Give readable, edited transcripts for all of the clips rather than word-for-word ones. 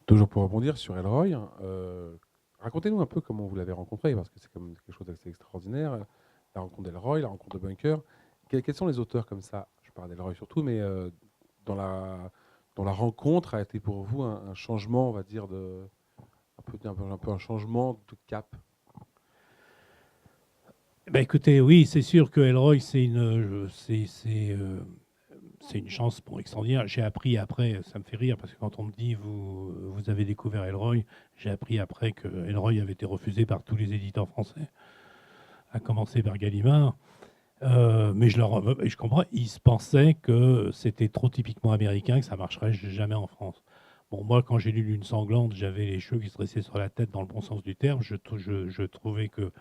Toujours pour rebondir sur Elroy, racontez-nous un peu comment vous l'avez rencontré, parce que c'est comme quelque chose d'assez extraordinaire. La rencontre d'Elroy, la rencontre de Bunker. Quels sont les auteurs comme ça? Je parle d'Elroy surtout, mais dans la, dont la rencontre a été pour vous un changement, on va dire, un peu un changement de cap. Ben écoutez, oui, c'est sûr que Elroy, c'est une chance bon, extraordinaire. J'ai appris après, ça me fait rire, parce que quand on me dit vous avez découvert Elroy, j'ai appris après que Elroy avait été refusé par tous les éditeurs français, à commencer par Gallimard. Mais je comprends, ils se pensaient que c'était trop typiquement américain, que ça marcherait jamais en France. Bon, moi, quand j'ai lu Lune sanglante, j'avais les cheveux qui se dressaient sur la tête dans le bon sens du terme. Je trouvais que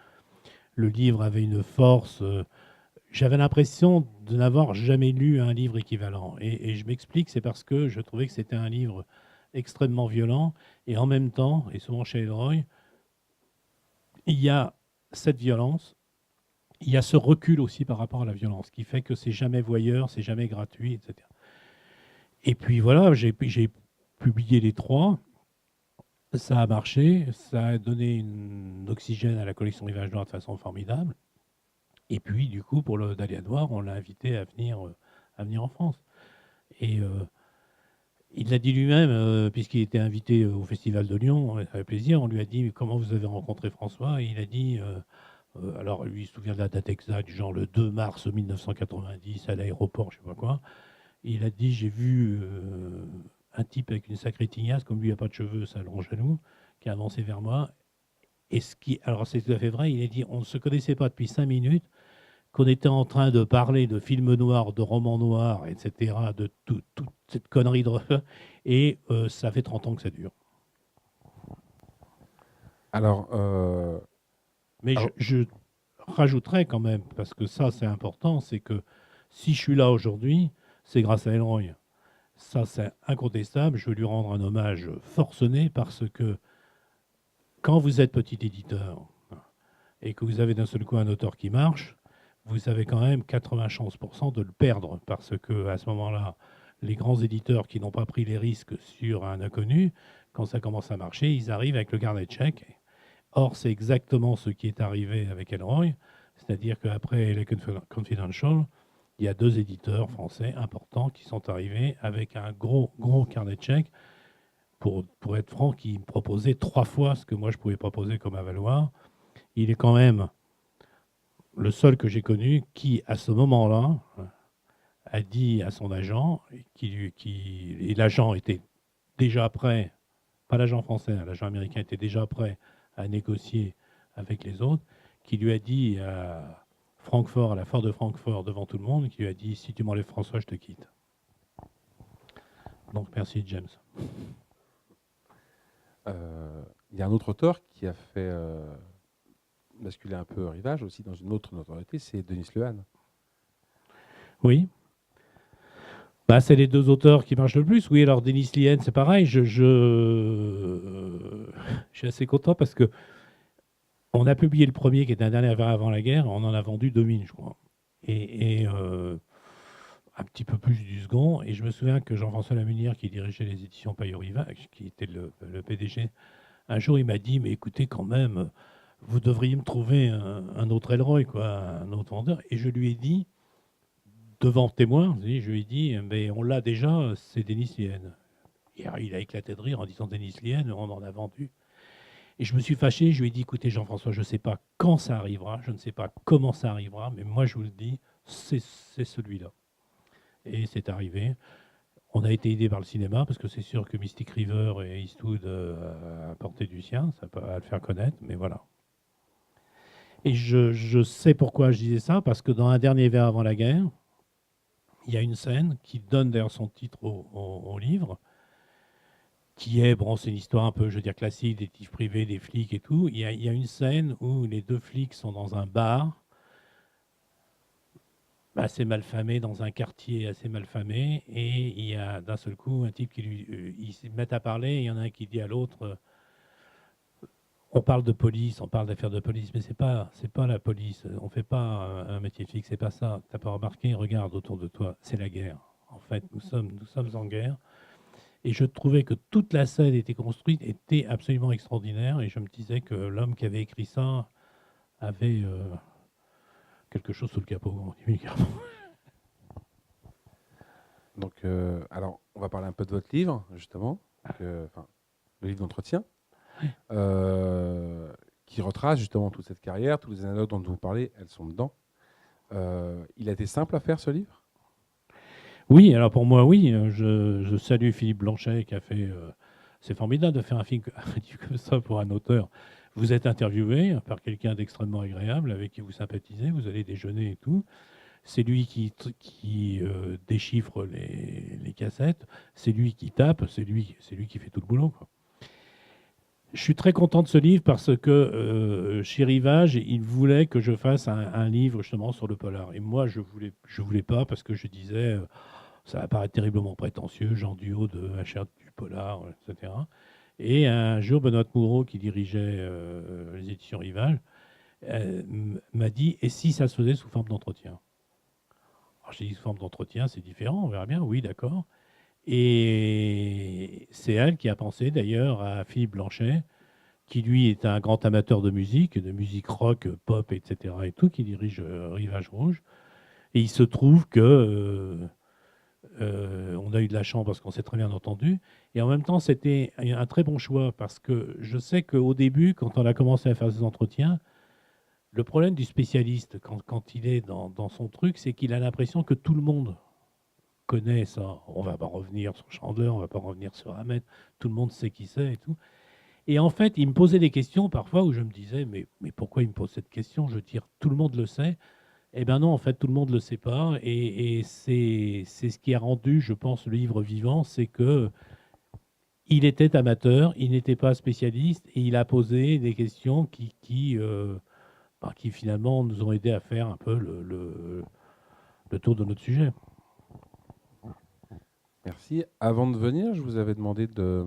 le livre avait une force. J'avais l'impression de n'avoir jamais lu un livre équivalent. Et je m'explique, c'est parce que je trouvais que c'était un livre extrêmement violent. Et en même temps, et souvent chez Elroy, il y a cette violence, il y a ce recul aussi par rapport à la violence, qui fait que c'est jamais voyeur, c'est jamais gratuit, etc. Et puis voilà, j'ai publié les trois. Ça a marché, ça a donné une oxygène à la collection Rivage Noir de façon formidable. Et puis, du coup, pour le Dahlia Noir, on l'a invité à venir en France. Et il l'a dit lui-même, puisqu'il était invité au Festival de Lyon, avec plaisir, on lui a dit comment vous avez rencontré François, et il a dit, alors lui il se souvient de la date exacte, genre le 2 mars 1990 à l'aéroport, je sais pas quoi, et il a dit j'ai vu un type avec une sacrée tignasse, comme lui il n'a pas de cheveux, ça longe à nous, qui a avancé vers moi, et alors c'est tout à fait vrai, il a dit on ne se connaissait pas depuis 5 minutes, qu'on était en train de parler de films noirs, de romans noirs, etc., de toute cette connerie de et ça fait 30 ans que ça dure. Alors, Mais alors, je rajouterais quand même, parce que ça c'est important, c'est que si je suis là aujourd'hui, c'est grâce à Elroy. Ça c'est incontestable, je veux lui rendre un hommage forcené parce que quand vous êtes petit éditeur et que vous avez d'un seul coup un auteur qui marche, vous avez quand même 80 chances pour cent de le perdre parce que à ce moment-là, les grands éditeurs qui n'ont pas pris les risques sur un inconnu, quand ça commence à marcher, ils arrivent avec le carnet de chèques. Or, c'est exactement ce qui est arrivé avec Elroy, c'est-à-dire qu'après les Confidential, il y a deux éditeurs français importants qui sont arrivés avec un gros carnet de chèques. Pour être franc, qui me proposait 3 fois ce que moi je pouvais proposer comme avaloir. Il est quand même le seul que j'ai connu qui, à ce moment-là, a dit à son agent, et l'agent était déjà prêt, pas l'agent français, hein, l'agent américain était déjà prêt à négocier avec les autres, qui lui a dit à Francfort, à la foire de Francfort, devant tout le monde, qui lui a dit si tu m'enlèves François, je te quitte. Donc merci James. il y a un autre auteur qui a fait basculer un peu Rivage aussi dans une autre notoriété, c'est Denis Lehan. Oui. Bah, c'est les deux auteurs qui marchent le plus. Oui, alors Denis Lien, c'est pareil. Je suis assez content parce que on a publié le premier qui était un dernier vers avant la guerre, on en a vendu 2000, je crois. Et un petit peu plus du second. Et je me souviens que Jean-François Lamunière, qui dirigeait les éditions Payot Rivage, qui était le PDG, un jour il m'a dit mais écoutez, quand même, vous devriez me trouver un autre Elroy, quoi, un autre vendeur. Et je lui ai dit, devant témoin, je lui ai dit mais on l'a déjà, c'est Denis Lien. Et alors, il a éclaté de rire en disant Denis Lien, on en a vendu. Et je me suis fâché, je lui ai dit, écoutez Jean-François, je ne sais pas quand ça arrivera, je ne sais pas comment ça arrivera, mais moi je vous le dis, c'est celui-là. Et c'est arrivé. On a été aidé par le cinéma, parce que c'est sûr que Mystic River et Eastwood apporté du sien, ça peut le faire connaître, mais voilà. Et je sais pourquoi je disais ça, parce que dans Un dernier verre avant la guerre, il y a une scène qui donne d'ailleurs son titre au livre, qui est, bon, c'est une histoire un peu, je veux dire, classique, des détectives privés, des flics et tout. Il y a une scène où les deux flics sont dans un bar assez malfamé, dans un quartier assez malfamé, et il y a d'un seul coup un type qui ils se mettent à parler, et il y en a un qui dit à l'autre, on parle de police, on parle d'affaires de police, mais c'est pas la police, on fait pas un métier fixe, c'est pas ça. T'as pas remarqué, regarde autour de toi, c'est la guerre. En fait, nous sommes en guerre. Et je trouvais que toute la scène était construite, était absolument extraordinaire. Et je me disais que l'homme qui avait écrit ça avait quelque chose sous le capot. On dit vulgairement. Donc, alors, on va parler un peu de votre livre, justement, enfin, le livre d'entretien, euh, qui retrace justement toute cette carrière, toutes les anecdotes dont vous parlez, elles sont dedans. Il a été simple à faire ce livre? Oui, alors pour moi, oui. Je salue Philippe Blanchet qui a fait. C'est formidable de faire un film comme ça pour un auteur. Vous êtes interviewé par quelqu'un d'extrêmement agréable avec qui vous sympathisez, vous allez déjeuner et tout. C'est lui qui déchiffre les cassettes, c'est lui qui tape, c'est lui qui fait tout le boulot, quoi. Je suis très content de ce livre parce que chez Rivage, il voulait que je fasse un livre justement sur le polar. Et moi, je voulais pas parce que je disais, ça va paraître terriblement prétentieux, Jean Duhaut de HR du polar, etc. Et un jour, Benoît Moureau, qui dirigeait les éditions Rivage, m'a dit, et si ça se faisait sous forme d'entretien? Alors j'ai dit sous forme d'entretien, c'est différent, on verra bien, oui, d'accord. Et c'est elle qui a pensé d'ailleurs à Philippe Blanchet, qui lui est un grand amateur de musique rock, pop, etc. et tout, qui dirige Rivage Rouge. Et il se trouve que on a eu de la chance parce qu'on s'est très bien entendu. Et en même temps, c'était un très bon choix parce que je sais qu'au début, quand on a commencé à faire ces entretiens, le problème du spécialiste, quand il est dans son truc, c'est qu'il a l'impression que tout le monde connaît ça. On va pas revenir sur Chandler, on va pas revenir sur Hamet, tout le monde sait qui c'est et tout. Et en fait, il me posait des questions parfois où je me disais, mais pourquoi il me pose cette question? Je veux dire, tout le monde le sait. Eh bien non, en fait, tout le monde ne le sait pas. Et c'est ce qui a rendu, je pense, le livre vivant, c'est que il était amateur, il n'était pas spécialiste, et il a posé des questions qui finalement nous ont aidé à faire un peu le tour de notre sujet. Merci. Avant de venir, je vous avais demandé de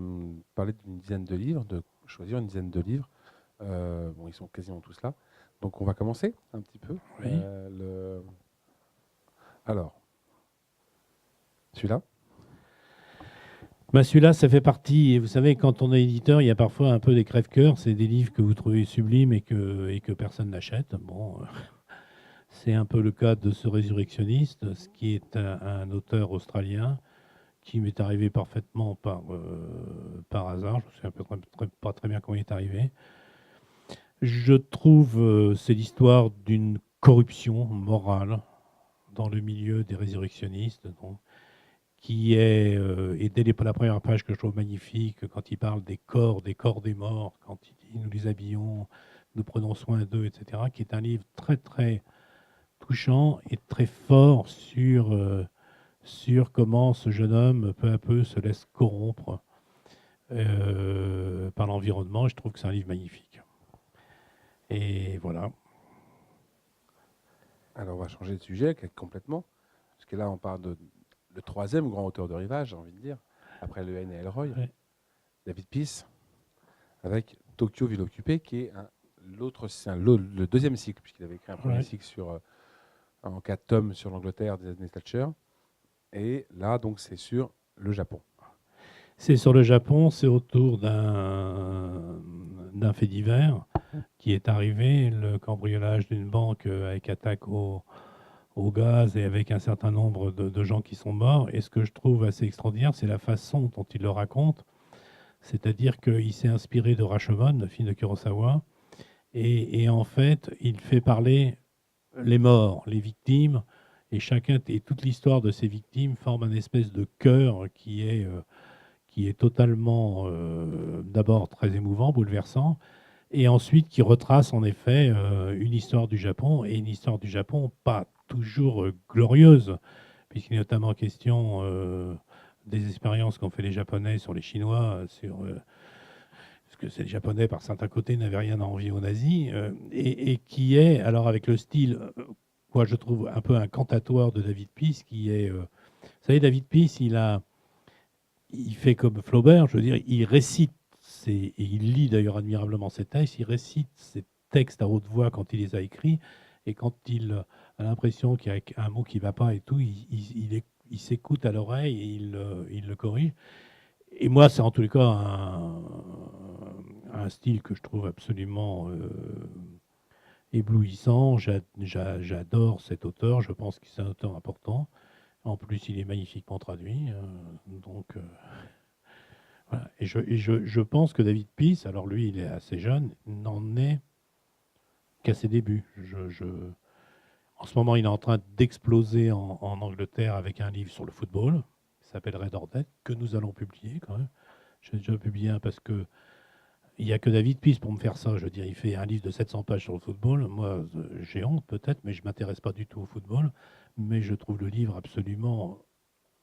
parler d'une dizaine de livres, de choisir une dizaine de livres. Bon, ils sont quasiment tous là. Donc, on va commencer un petit peu. Oui. Alors, celui-là. Bah, celui-là, ça fait partie. Et vous savez, quand on est éditeur, il y a parfois un peu des crève-cœurs. C'est des livres que vous trouvez sublimes et que personne n'achète. Bon, c'est un peu le cas de ce résurrectionniste, ce qui est un auteur australien qui m'est arrivé parfaitement par hasard. Je ne sais pas très bien comment il est arrivé. Je trouve c'est l'histoire d'une corruption morale dans le milieu des résurrectionnistes, donc, qui est, et dès la première page que je trouve magnifique, quand il parle des corps des morts, quand il dit nous les habillons, nous prenons soin d'eux, etc., qui est un livre très très touchant et très fort sur comment ce jeune homme, peu à peu, se laisse corrompre par l'environnement. Je trouve que c'est un livre magnifique. Et voilà. Alors, on va changer de sujet complètement. Parce que là, on parle de le troisième grand auteur de Rivage, j'ai envie de dire. Après Le N et Elroy, Ouais. David Peace, avec Tokyo Ville Occupée, qui est le deuxième cycle, puisqu'il avait écrit un premier Ouais. cycle en 4 tomes sur l'Angleterre des années Thatcher. Et là, donc, c'est sur le Japon. C'est sur le Japon, c'est autour d'un fait divers qui est arrivé, le cambriolage d'une banque avec attaque au gaz et avec un certain nombre de gens qui sont morts. Et ce que je trouve assez extraordinaire, c'est la façon dont il le raconte. C'est-à-dire qu'il s'est inspiré de Rashomon, le film de Kurosawa, et en fait, il fait parler les morts, les victimes, et toute l'histoire de ces victimes forme un espèce de chœur qui est totalement d'abord très émouvant, bouleversant, et ensuite qui retrace en effet une histoire du Japon, et une histoire du Japon pas toujours glorieuse, puisqu'il est notamment question des expériences qu'ont fait les Japonais sur les Chinois, parce que les Japonais, par certains côtés, n'avaient rien à envier aux nazis, et qui est, alors avec le style, moi je trouve un peu incantatoire de David Peace, qui est... vous savez, David Peace, il fait comme Flaubert, je veux dire, il récite, et il lit d'ailleurs admirablement ses textes, il récite ses textes à haute voix quand il les a écrits, et quand il a l'impression qu'il y a un mot qui ne va pas et tout, il s'écoute à l'oreille et il le corrige. Et moi, c'est en tous les cas un style que je trouve absolument éblouissant. J'adore cet auteur. Je pense que c'est un auteur important. En plus, il est magnifiquement traduit. Donc, voilà. Je pense que David Peace, alors lui, il est assez jeune, n'en est qu'à ses débuts. En ce moment, il est en train d'exploser en Angleterre avec un livre sur le football qui s'appelle Red or Dead, que nous allons publier quand même. J'ai déjà publié un parce que il n'y a que David Peace pour me faire ça. Je veux dire, il fait un livre de 700 pages sur le football. Moi, j'ai honte peut-être, mais je ne m'intéresse pas du tout au football. Mais je trouve le livre absolument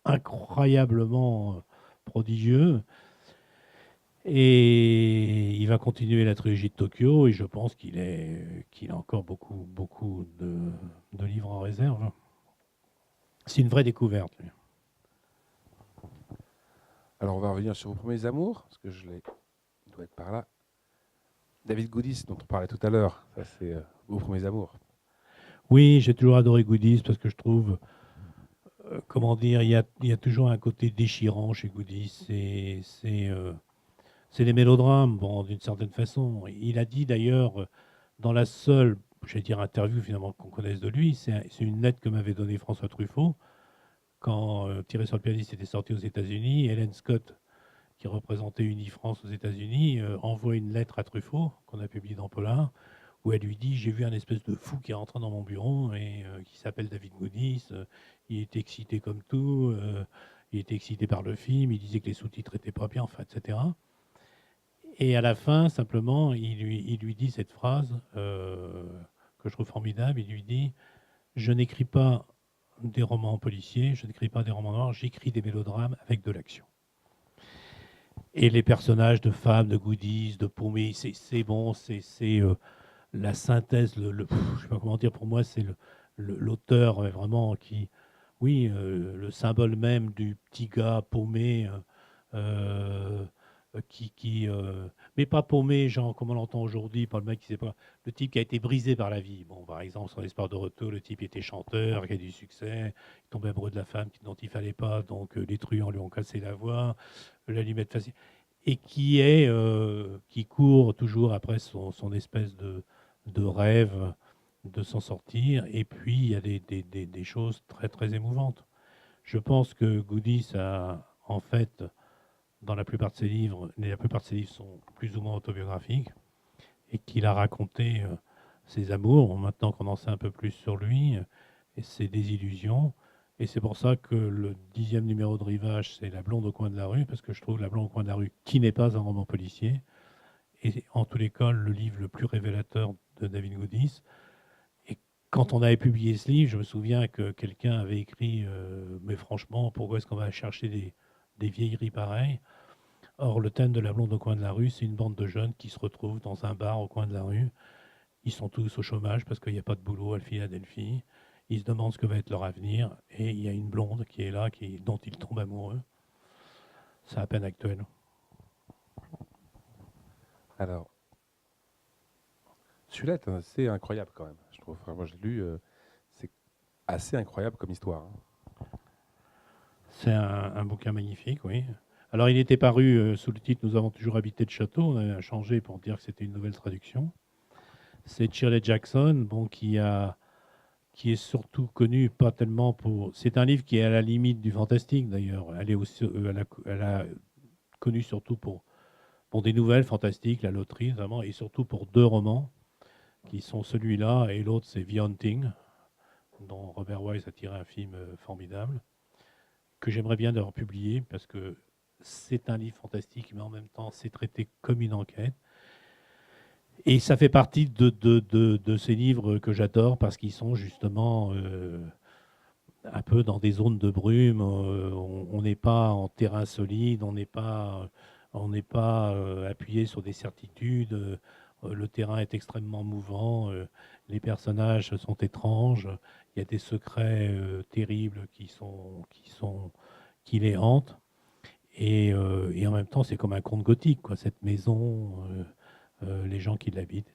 incroyablement prodigieux. Et il va continuer la trilogie de Tokyo et je pense qu'il a encore beaucoup de livres en réserve. C'est une vraie découverte, lui. Alors, on va revenir sur vos premiers amours, parce que il doit être par là. David Goodis, dont on parlait tout à l'heure, ça c'est vos premiers amours. Oui, j'ai toujours adoré Goodies parce que je trouve, comment dire, il y a toujours un côté déchirant chez Goodies. C'est des mélodrames, bon, d'une certaine façon. Il a dit d'ailleurs, dans la seule, je vais dire, interview finalement qu'on connaisse de lui, c'est une lettre que m'avait donnée François Truffaut quand Tirer sur le pianiste était sorti aux États-Unis. Helen Scott, qui représentait Unifrance aux États-Unis, envoie une lettre à Truffaut, qu'on a publiée dans Polar, où elle lui dit: j'ai vu un espèce de fou qui est rentré dans mon bureau et qui s'appelle David Goodis. Il était excité comme tout. Il était excité par le film. Il disait que les sous-titres étaient pas bien, enfin, etc. Et à la fin, simplement, il lui dit cette phrase que je trouve formidable. Il lui dit: je n'écris pas des romans policiers, je n'écris pas des romans noirs, j'écris des mélodrames avec de l'action. Et les personnages de femmes, de Goodies, de paumés, c'est bon, c'est la synthèse, je sais pas comment dire, pour moi, c'est l'auteur vraiment qui, oui, le symbole même du petit gars paumé, euh, mais pas paumé, genre comme on l'entend aujourd'hui, pas le mec qui sait pas, le type qui a été brisé par la vie. Bon, par exemple, sur l'espoir de retour, le type était chanteur, qui a du succès, il tombait amoureux de la femme dont il fallait pas, donc les truands lui ont cassé la voix, la lui mettre facile, et qui court toujours après son espèce de rêve de s'en sortir. Et puis, il y a des choses très, très émouvantes. Je pense que Goodies a, en fait, dans la plupart de ses livres, la plupart de ses livres sont plus ou moins autobiographiques, et qu'il a raconté ses amours, maintenant qu'on en sait un peu plus sur lui, et ses désillusions. Et c'est pour ça que le 10e numéro de Rivage, c'est La blonde au coin de la rue, parce que je trouve La blonde au coin de la rue, qui n'est pas un roman policier, et en tous les cas, le livre le plus révélateur de David Goodis. Et quand on avait publié ce livre, je me souviens que quelqu'un avait écrit mais franchement, pourquoi est-ce qu'on va chercher des vieilleries pareilles? Or, le thème de La blonde au coin de la rue, c'est une bande de jeunes qui se retrouvent dans un bar au coin de la rue. Ils sont tous au chômage parce qu'il n'y a pas de boulot à Philadelphie. Ils se demandent ce que va être leur avenir. Et il y a une blonde qui est là, dont ils tombent amoureux. C'est à peine actuel. Alors, celui-là est assez incroyable quand même, je trouve. Enfin, moi, je l'ai lu, c'est assez incroyable comme histoire, hein. C'est un bouquin magnifique, oui. Alors, il était paru sous le titre Nous avons toujours habité le château. On a changé pour dire que c'était une nouvelle traduction. C'est Shirley Jackson, bon, qui est surtout connu pas tellement pour. C'est un livre qui est à la limite du fantastique d'ailleurs. Elle est aussi, elle a connu surtout pour des nouvelles fantastiques, la loterie notamment, et surtout pour deux romans qui sont celui-là et l'autre c'est The Haunting, dont Robert Wise a tiré un film formidable que j'aimerais bien d'avoir publié parce que c'est un livre fantastique, mais en même temps c'est traité comme une enquête. Et ça fait partie de ces livres que j'adore parce qu'ils sont justement un peu dans des zones de brume. On n'est pas en terrain solide, on n'est pas appuyé sur des certitudes. Le terrain est extrêmement mouvant. Les personnages sont étranges. Il y a des secrets terribles qui les hantent. Et en même temps, c'est comme un conte gothique, quoi. Cette maison, les gens qui l'habitent,